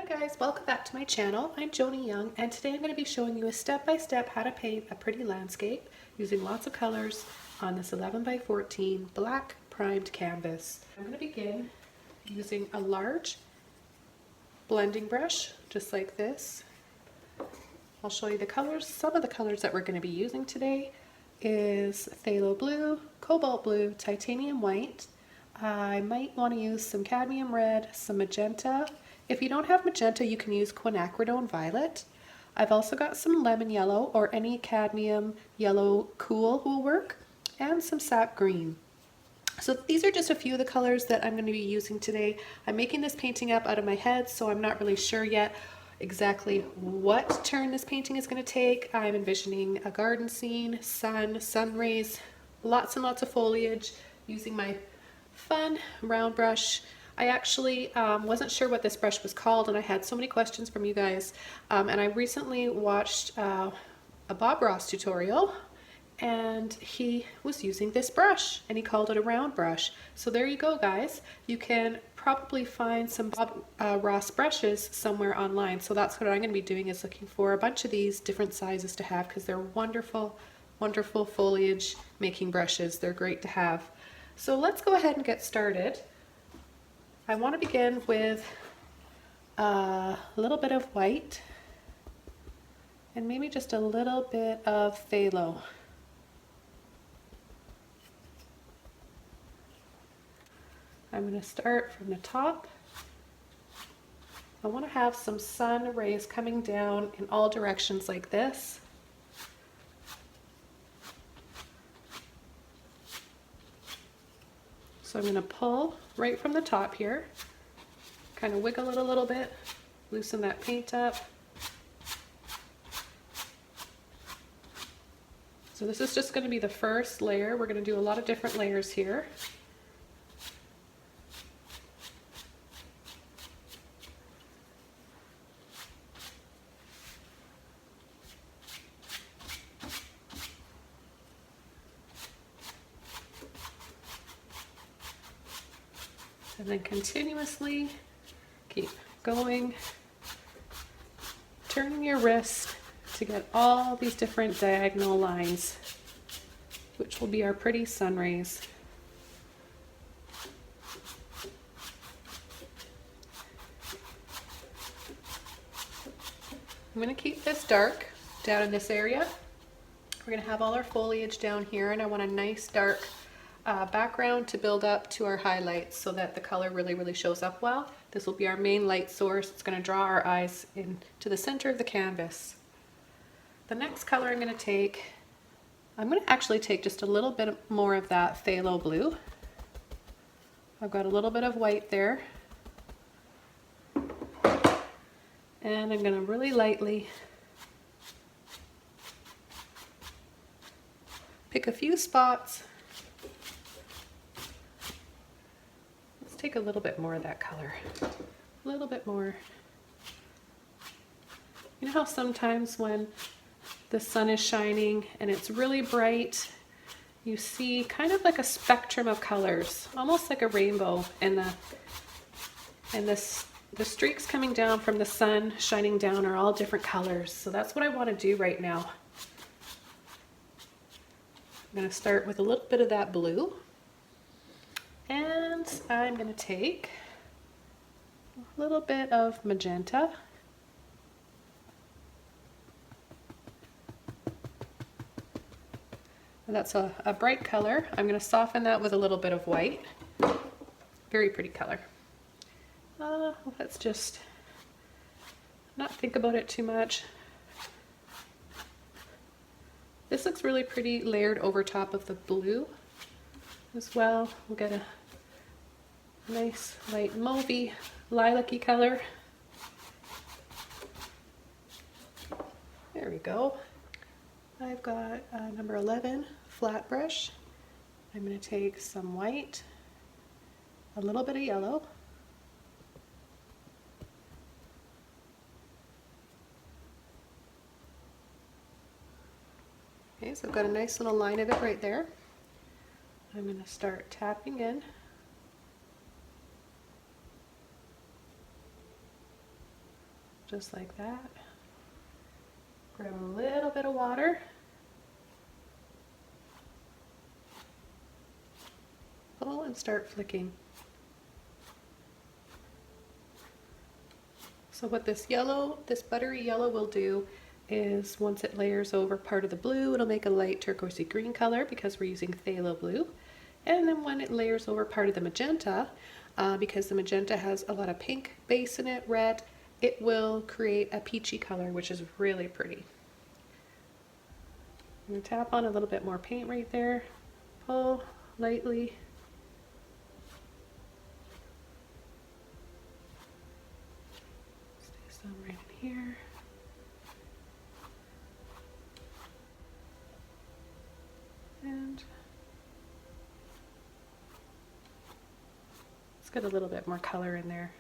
guys, welcome back to my channel. I'm Joni Young, and today I'm going to be showing you a step-by-step how to paint a pretty landscape using lots of colors on this 11 by 14 black primed canvas. I'm going to begin using a large blending brush just like this. I'll show you the colors. Some of the colors that we're going to be using today is phthalo blue, cobalt blue, titanium white. I might want to use some cadmium red, some magenta. If you don't have magenta, you can use quinacridone violet. I've also got some lemon yellow, or any cadmium yellow cool will work, and some sap green. So these are just a few of the colors that I'm going to be using today. I'm making this painting up out of my head, so I'm not really sure yet exactly what turn this painting is going to take. I'm envisioning a garden scene, sun rays, lots and lots of foliage, using my fun round brush. I actually wasn't sure what this brush was called, and I had so many questions from you guys, and I recently watched a Bob Ross tutorial, and he was using this brush and he called it a round brush. So there you go, guys. You can probably find some Bob Ross brushes somewhere online. So that's what I'm going to be doing, is looking for a bunch of these different sizes to have, because they're wonderful foliage making brushes. They're great to have. So let's go ahead and get started. I want to begin with a little bit of white and maybe just a little bit of phthalo. I'm going to start from the top. I want to have some sun rays coming down in all directions like this. So I'm going to pull right from the top here, kind of wiggle it a little bit, loosen that paint up. So this is just going to be the first layer. We're going to do a lot of different layers here. And then continuously keep going, turning your wrist to get all these different diagonal lines, which will be our pretty sun rays. I'm going to keep this dark down in this area. We're going to have all our foliage down here, and I want a nice dark background to build up to our highlights so that the color really shows up well. This will be our main light source. It's going to draw our eyes into the center of the canvas. The next color I'm going to actually take just a little bit more of that phthalo blue. I've got a little bit of white there, and I'm going to really lightly pick a few spots. Take a little bit more of that color, a little bit more. You know how sometimes when the sun is shining and it's really bright, you see kind of like a spectrum of colors, almost like a rainbow, and the streaks coming down from the sun shining down are all different colors. So that's what I want to do right now. I'm going to start with a little bit of that blue. And I'm going to take a little bit of magenta. And that's a bright color. I'm going to soften that with a little bit of white. Very pretty color. Let's just not think about it too much. This looks really pretty layered over top of the blue as well. We'll get a nice light mauvey lilac-y color. There we go. I've got number 11 flat brush. I'm going to take some white, a little bit of yellow, okay, so I've got a nice little line of it right there. I'm going to start tapping in. just like that. Grab a little bit of water. Pull and start flicking. So what this buttery yellow will do is once it layers over part of the blue, it'll make a light turquoisey green color because we're using phthalo blue. And then when it layers over part of the magenta, because the magenta has a lot of pink base in it, red, it will create a peachy color, which is really pretty. I'm going to tap on a little bit more paint right there, pull lightly. Stay some right in here. And let's get a little bit more color in there.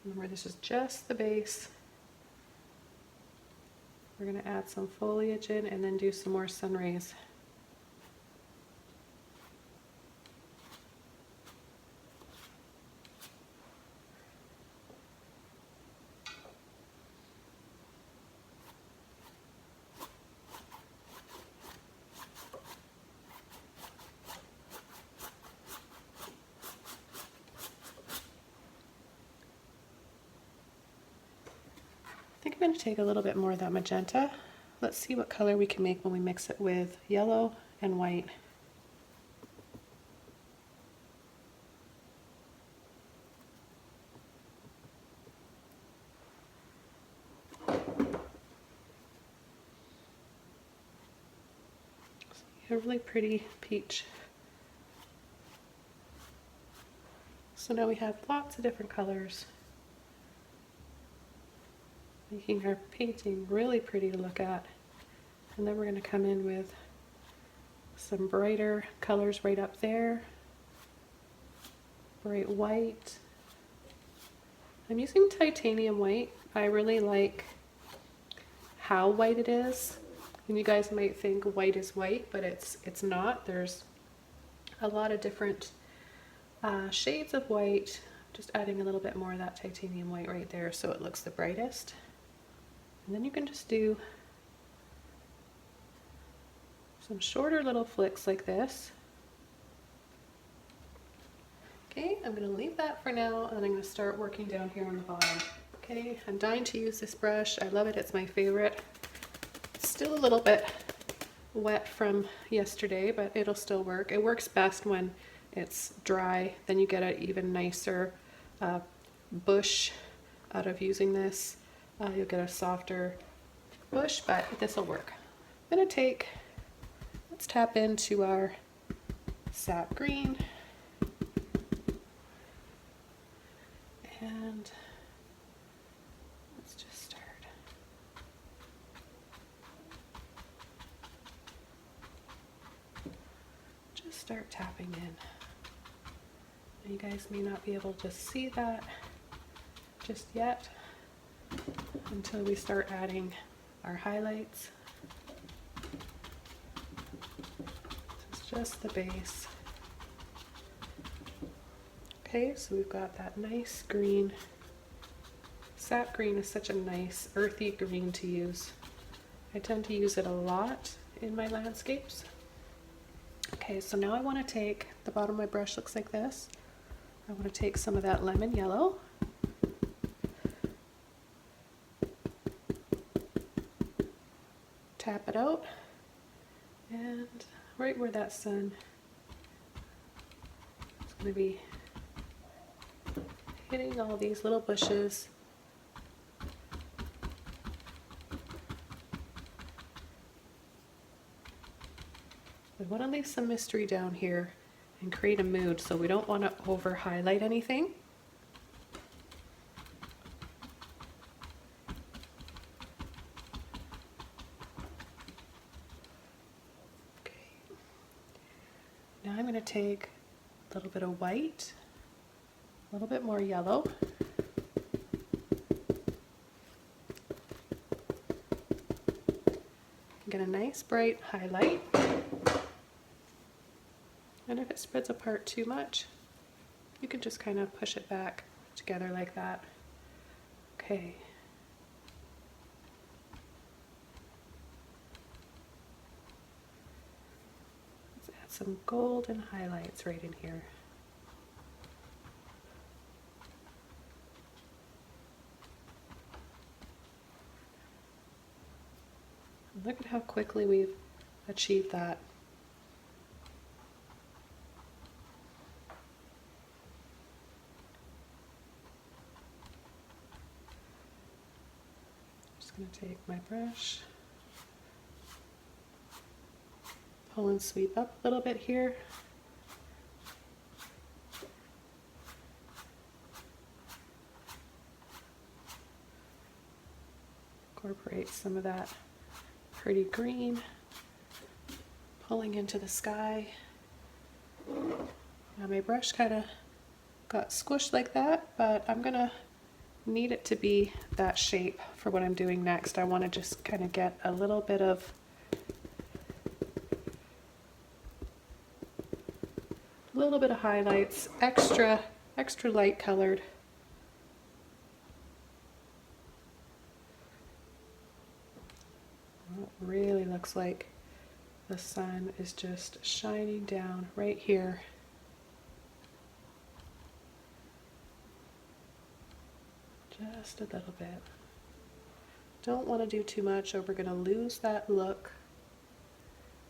Remember, this is just the base. We're going to add some foliage in and then do some more sun rays. I think I'm going to take a little bit more of that magenta. Let's see what color we can make when we mix it with yellow and white. A really pretty peach. So now we have lots of different colors, making our painting really pretty to look at. And then we're going to come in with some brighter colors right up there. Bright white. I'm using titanium white. I really like how white it is. And you guys might think white is white, but it's not. There's a lot of different shades of white. Just adding a little bit more of that titanium white right there so it looks the brightest. And then you can just do some shorter little flicks like this. Okay, I'm going to leave that for now, and I'm going to start working down here on the bottom. Okay, I'm dying to use this brush. I love it. It's my favorite. It's still a little bit wet from yesterday, but it'll still work. It works best when it's dry. Then you get an even nicer bush out of using this. You'll get a softer bush, but this will work. I'm going to let's tap into our sap green. And let's just start. Just start tapping in. Now you guys may not be able to see that just yet until we start adding our highlights. This is just the base. Okay, so we've got that nice green. Sap green is such a nice earthy green to use. I tend to use it a lot in my landscapes. Okay, so now I want to take, the bottom of my brush looks like this. I want to take some of that lemon yellow. Tap it out, and right where that sun is going to be hitting all these little bushes. We want to leave some mystery down here and create a mood, so we don't want to over highlight anything. Okay. Now I'm going to take a little bit of white, a little bit more yellow. Get a nice bright highlight. And if it spreads apart too much, You can just kind of push it back together like that. Okay. Let's add some golden highlights right in here. Look at how quickly we've achieved that. Just going to take my brush, pull and sweep up a little bit here. Incorporate some of that pretty green, pulling into the sky. Now my brush kind of got squished like that, but I'm gonna need it to be that shape for what I'm doing next. I want to just kind of get a little bit of highlights, extra light colored. It really looks like the sun is just shining down right here. Just a little bit. Don't want to do too much or we're going to lose that look.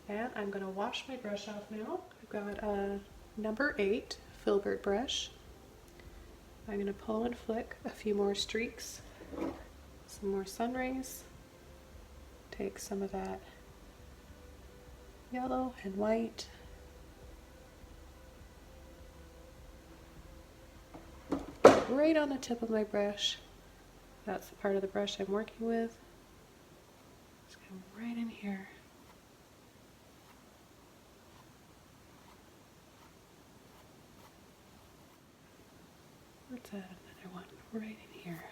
And I'm going to wash my brush off now. I've got a number 8 Filbert brush. I'm going to pull and flick a few more streaks, some more sun rays. Take some of that yellow and white. Right on the tip of my brush. That's the part of the brush I'm working with. Just come right in here. Let's add another one right in here.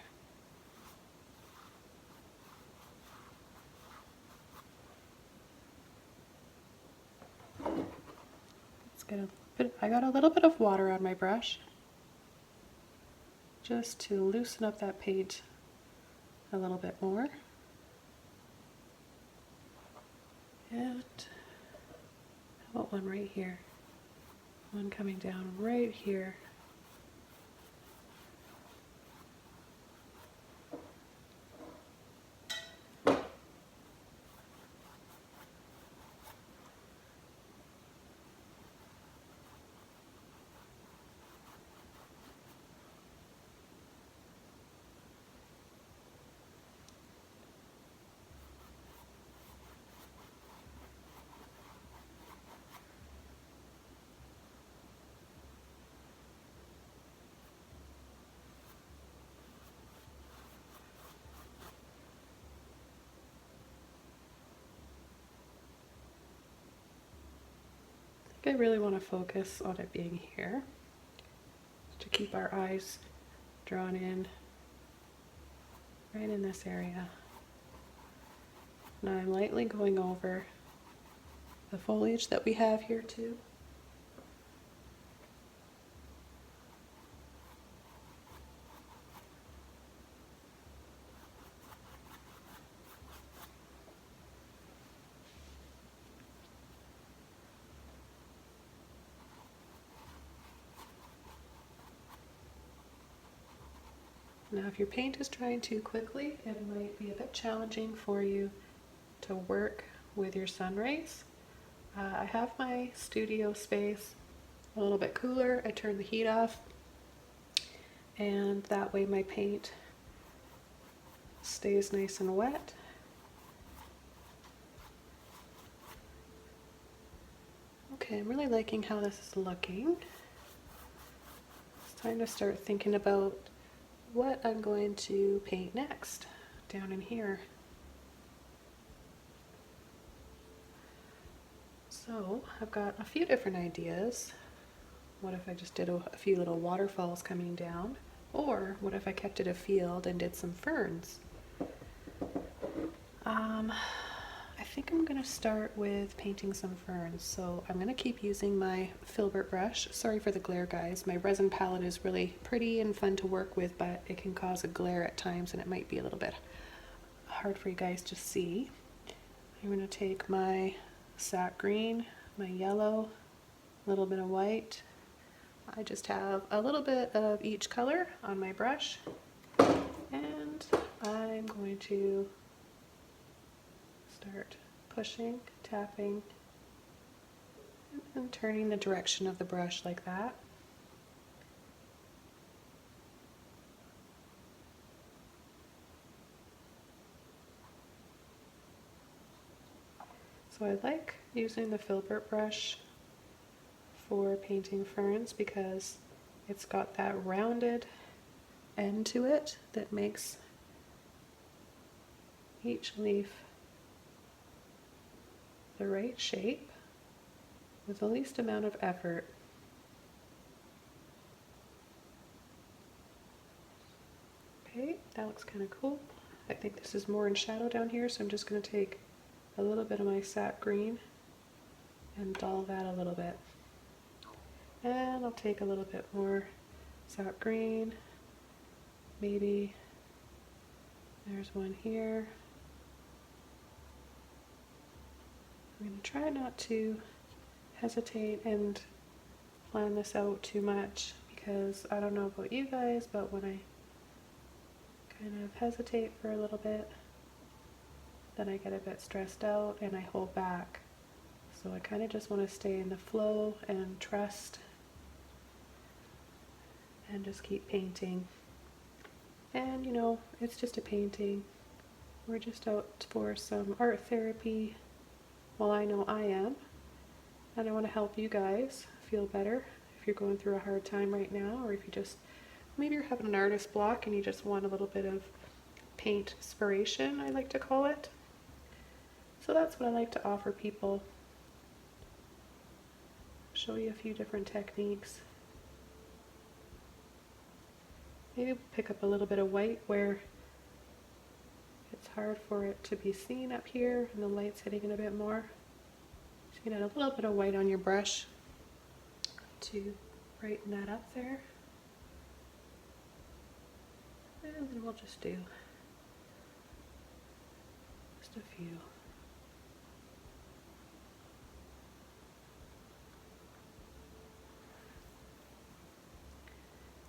Let's get a bit, I got a little bit of water on my brush just to loosen up that paint a little bit more. And how about one right here? One coming down right here. I really want to focus on it being here to keep our eyes drawn in right in this area. Now I'm lightly going over the foliage that we have here too. Now if your paint is drying too quickly, it might be a bit challenging for you to work with your sun rays. I have my studio space a little bit cooler. I turn the heat off and that way my paint stays nice and wet. Okay, I'm really liking how this is looking. It's time to start thinking about what I'm going to paint next down in here. So I've got a few different ideas. What if I just did a few little waterfalls coming down? Or what if I kept it a field and did some ferns? I think I'm going to start with painting some ferns. So I'm going to keep using my Filbert brush. Sorry for the glare, guys. My resin palette is really pretty and fun to work with, but it can cause a glare at times and it might be a little bit hard for you guys to see. I'm going to take my sap green, my yellow, a little bit of white. I just have a little bit of each color on my brush, and I'm going to start pushing, tapping, and turning the direction of the brush like that. So I like using the Filbert brush for painting ferns because it's got that rounded end to it that makes each leaf the right shape with the least amount of effort. Okay, that looks kind of cool. I think this is more in shadow down here, so I'm just going to take a little bit of my sap green and dull that a little bit. And I'll take a little bit more sap green, maybe there's one here. I'm going to try not to hesitate and plan this out too much, because I don't know about you guys, but when I kind of hesitate for a little bit, then I get a bit stressed out and I hold back. So I kind of just want to stay in the flow and trust and just keep painting. And you know, it's just a painting. We're just out for some art therapy. Well, I know I am. And I want to help you guys feel better if you're going through a hard time right now, or if you just, maybe you're having an artist block and you just want a little bit of paint inspiration, I like to call it. So that's what I like to offer people. Show you a few different techniques. Maybe pick up a little bit of white where it's hard for it to be seen up here and the light's hitting it a bit more. So you can add a little bit of white on your brush to brighten that up there. And then we'll just do just a few.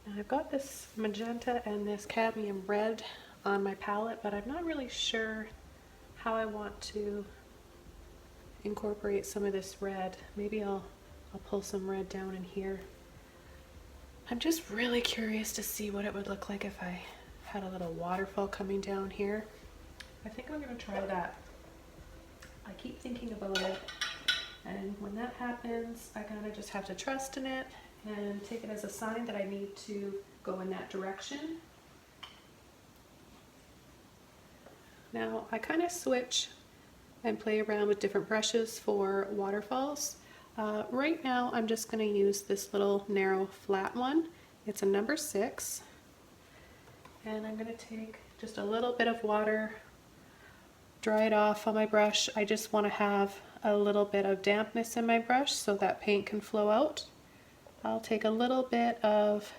Now I've got this magenta and this cadmium red on my palette, but I'm not really sure how I want to incorporate some of this red. Maybe I'll pull some red down in here. I'm just really curious to see what it would look like if I had a little waterfall coming down here. I think I'm going to try that. I keep thinking about it, and when that happens, I kind of just have to trust in it and take it as a sign that I need to go in that direction. Now I kind of switch and play around with different brushes for waterfalls. Right now I'm just going to use this little narrow flat one. It's a number 6, and I'm going to take just a little bit of water, dry it off on my brush. I just want to have a little bit of dampness in my brush so that paint can flow out. I'll take a little bit of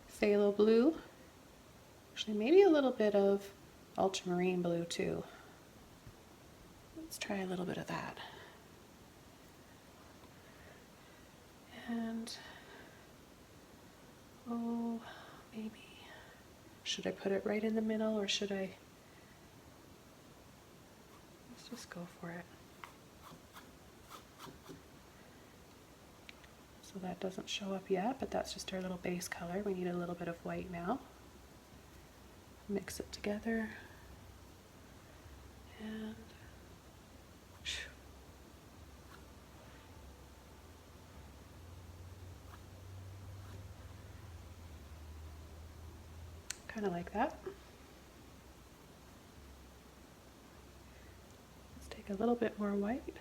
phthalo blue, actually maybe a little bit of ultramarine blue too. Let's try a little bit of that. And oh, maybe, should I put it right in the middle, or should I, let's just go for it. So that doesn't show up yet, but that's just our little base color. We need a little bit of white now. Mix it together. And kind of like that. Let's take a little bit more white.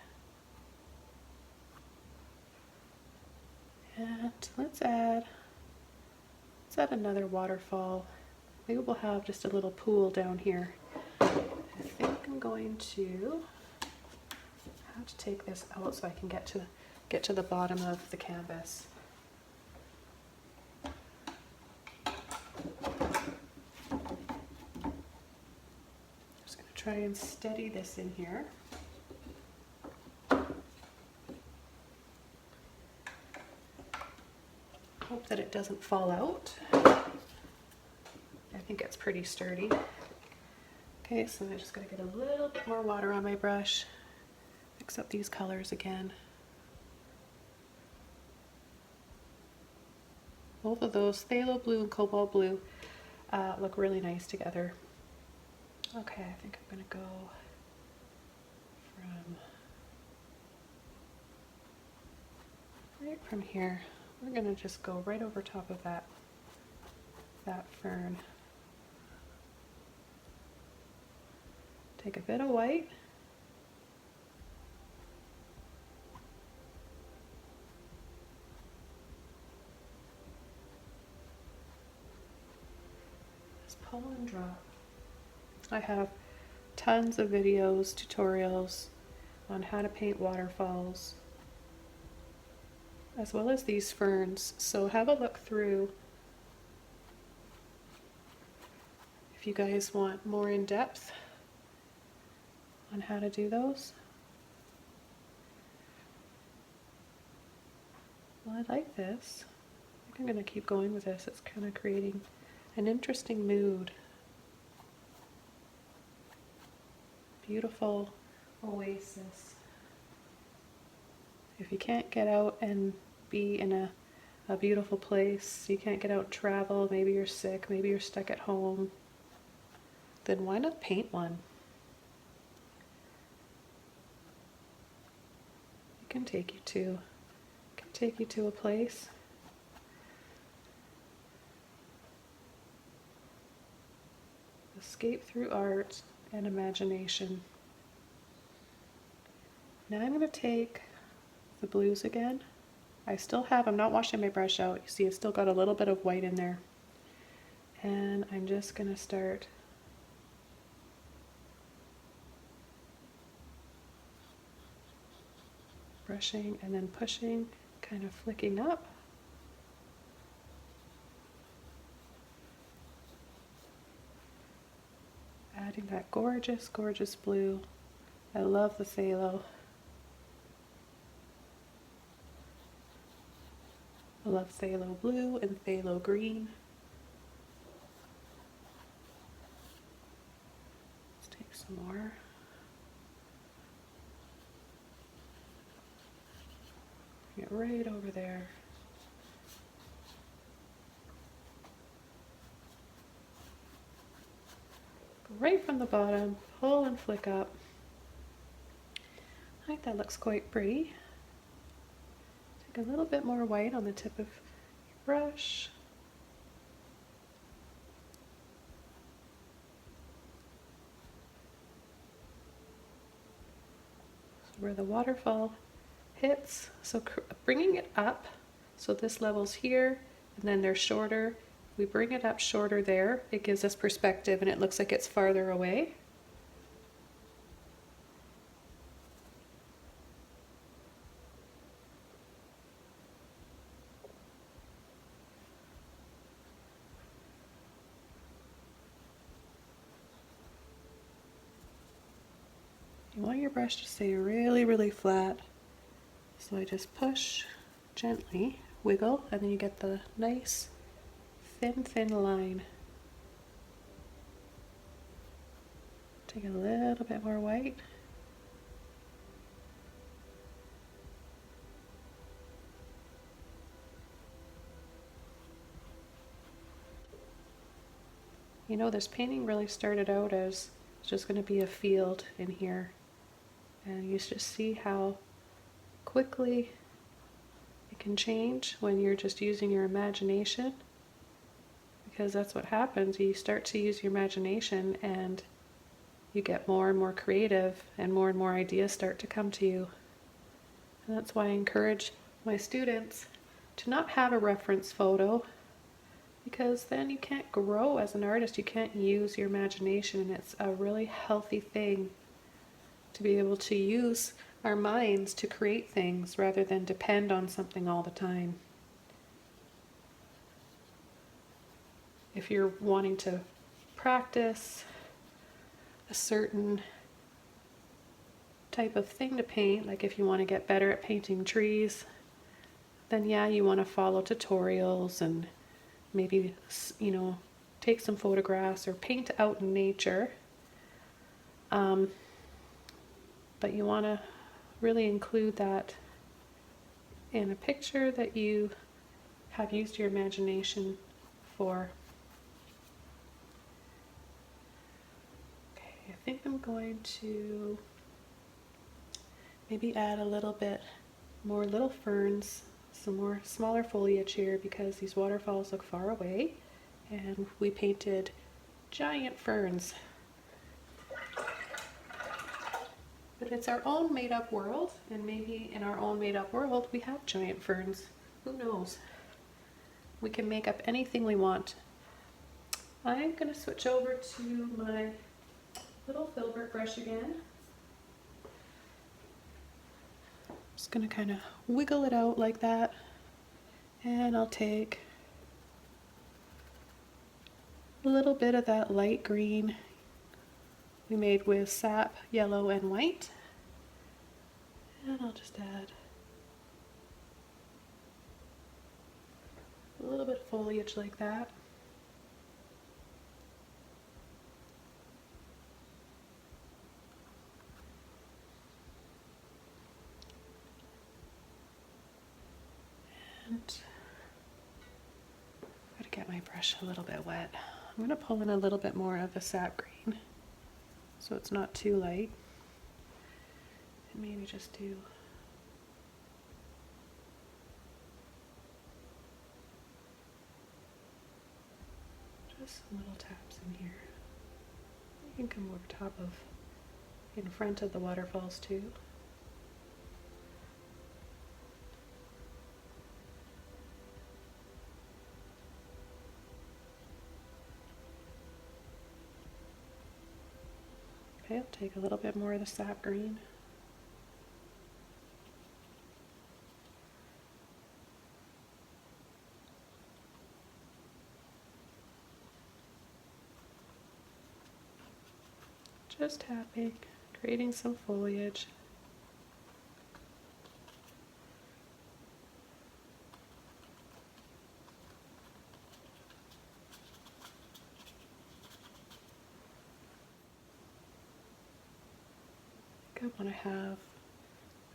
And let's add another waterfall. Maybe we'll have just a little pool down here. I think I'm going to I have to take this out so I can get to the bottom of the canvas. Just going to try and steady this in here. Hope that it doesn't fall out. I think it's pretty sturdy. Okay, so I'm just going to get a little bit more water on my brush, mix up these colors again. Both of those, Phthalo blue and Cobalt blue, look really nice together. Okay, I think I'm going to go right from here. We're going to just go right over top of that fern. Take a bit of white. Just pull and drop. I have tons of videos, tutorials on how to paint waterfalls, as well as these ferns. So have a look through if you guys want more in depth on how to do those. Well, I like this. I think I'm going to keep going with this. It's kind of creating an interesting mood. Beautiful oasis. If you can't get out and be in a beautiful place, you can't get out and travel, maybe you're sick, maybe you're stuck at home, then why not paint one? It can take you to a place. Escape through art and imagination. Now I'm going to take the blues again. I'm not washing my brush out. You see, I've still got a little bit of white in there. And I'm just going to start brushing and then pushing, kind of flicking up. Adding that gorgeous, gorgeous blue. I love the phthalo. I love phthalo blue and phthalo green. Let's take some more. Bring it right over there. Go right from the bottom, pull and flick up. I think that looks quite pretty. Take a little bit more white on the tip of your brush. So where the waterfall hits, so bringing it up, so this level's here, and then they're shorter. We bring it up shorter there, it gives us perspective and it looks like it's farther away. You want your brush to stay really, really flat. So I just push gently, wiggle, and then you get the nice thin line. Take a little bit more white. You know, this painting really started out as just going to be a field in here. And you just see how quickly it can change when you're just using your imagination. Because that's what happens. You start to use your imagination and you get more and more creative and more ideas start to come to you. And that's why I encourage my students to not have a reference photo, because then you can't grow as an artist. You can't use your imagination, and it's a really healthy thing to be able to use our minds to create things rather than depend on something all the time. If you're wanting to practice a certain type of thing to paint, like if you want to get better at painting trees, then yeah, you want to follow tutorials and maybe, you know, take some photographs or paint out in nature. But you want to really include that in a picture that you have used your imagination for. Okay, I think I'm going to maybe add a little bit more little ferns, some more smaller foliage here because these waterfalls look far away and we painted giant ferns. But it's our own made-up world, and maybe in our own made-up world we have giant ferns. Who knows? We can make up anything we want. I'm going to switch over to my little Filbert brush again. Just going to kind of wiggle it out like that, and I'll take a little bit of that light green we made with sap, yellow, and white, and I'll just add a little bit of foliage like that. And I'm going to get my brush a little bit wet. I'm going to pull in a little bit more of the sap green so it's not too light. And maybe just do just some little taps in here. You can come over top of, in front of the waterfalls too. Okay, I'll take a little bit more of the sap green. Just tapping, creating some foliage. I want to have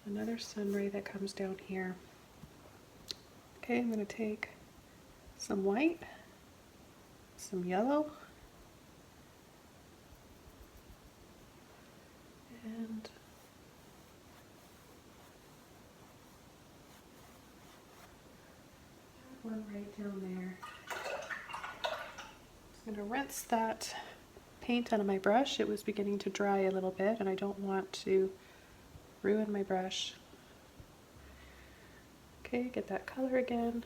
another sun ray that comes down here. Okay, I'm going to take some white, some yellow, and one right down there. I'm going to rinse that paint out of my brush. It was beginning to dry a little bit and I don't want to ruin my brush. Okay, get that color again.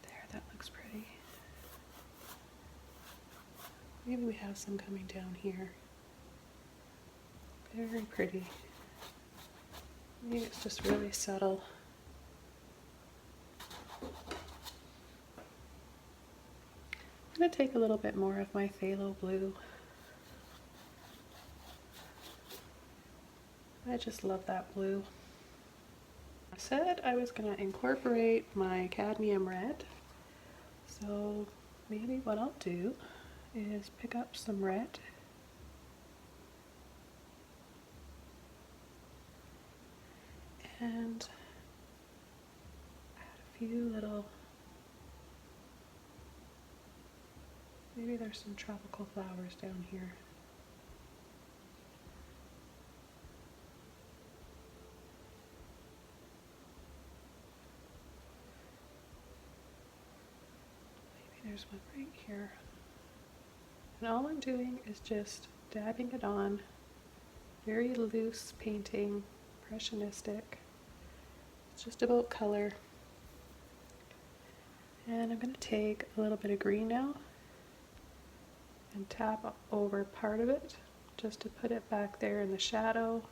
There, that looks pretty. Maybe we have some coming down here. Very pretty. Maybe it's just really subtle. I'm going to take a little bit more of my phthalo blue. I just love that blue. I said I was going to incorporate my cadmium red, so maybe what I'll do is pick up some red and add a few little, maybe there's some tropical flowers down here. Maybe there's one right here. And all I'm doing is just dabbing it on, very loose painting, impressionistic. It's just about color. And I'm going to take a little bit of green now and tap over part of it just to put it back there in the shadow.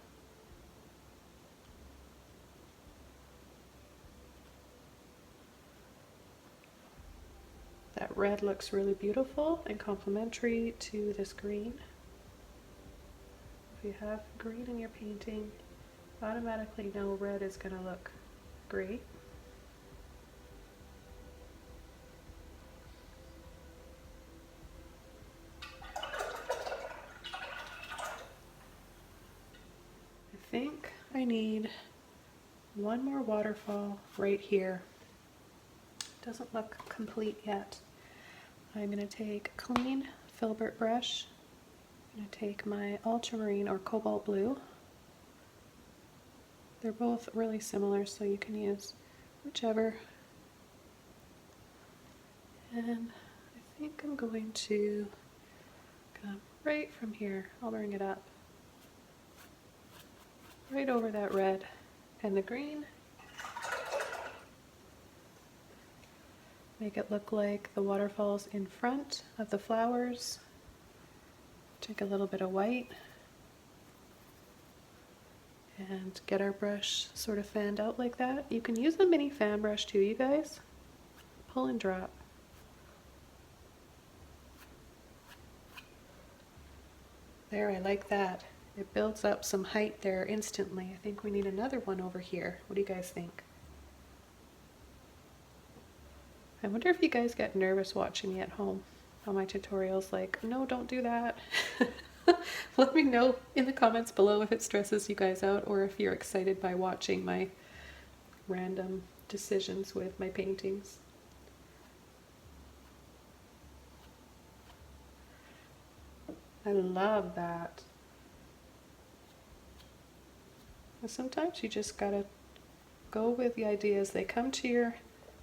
That red looks really beautiful and complementary to this green. If you have green in your painting, automatically know red is going to look great. I think I need one more waterfall right here. Doesn't look complete yet. I'm going to take a clean Filbert brush. I'm going to take my ultramarine or cobalt blue. They're both really similar, so you can use whichever. And I think I'm going to come right from here. I'll bring it up right over that red and the green. Make it look like the waterfall's in front of the flowers. Take a little bit of white and get our brush sort of fanned out like that. You can use the mini fan brush too, you guys. Pull and drop. There, I like that. It builds up some height there instantly. I think we need another one over here. What do you guys think? I wonder if you guys get nervous watching me at home on my tutorials, like, no, don't do that. Let me know in the comments below if it stresses you guys out or if you're excited by watching my random decisions with my paintings. I love that. And sometimes you just gotta go with the ideas. They come to your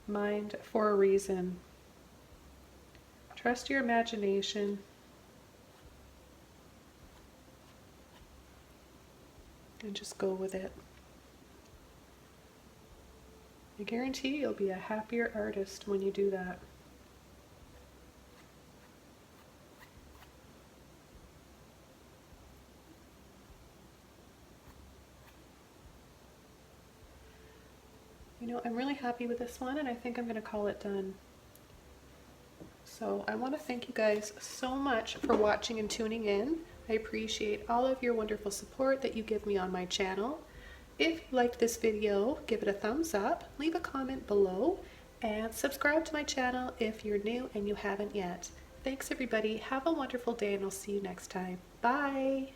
mind for a reason. Trust your imagination. And just go with it. I guarantee you'll be a happier artist when you do that. You know, I'm really happy with this one, and I think I'm going to call it done. So I want to thank you guys so much for watching and tuning in. I appreciate all of your wonderful support that you give me on my channel. If you liked this video, give it a thumbs up, leave a comment below, and subscribe to my channel if you're new and you haven't yet. Thanks everybody, have a wonderful day, and I'll see you next time. Bye!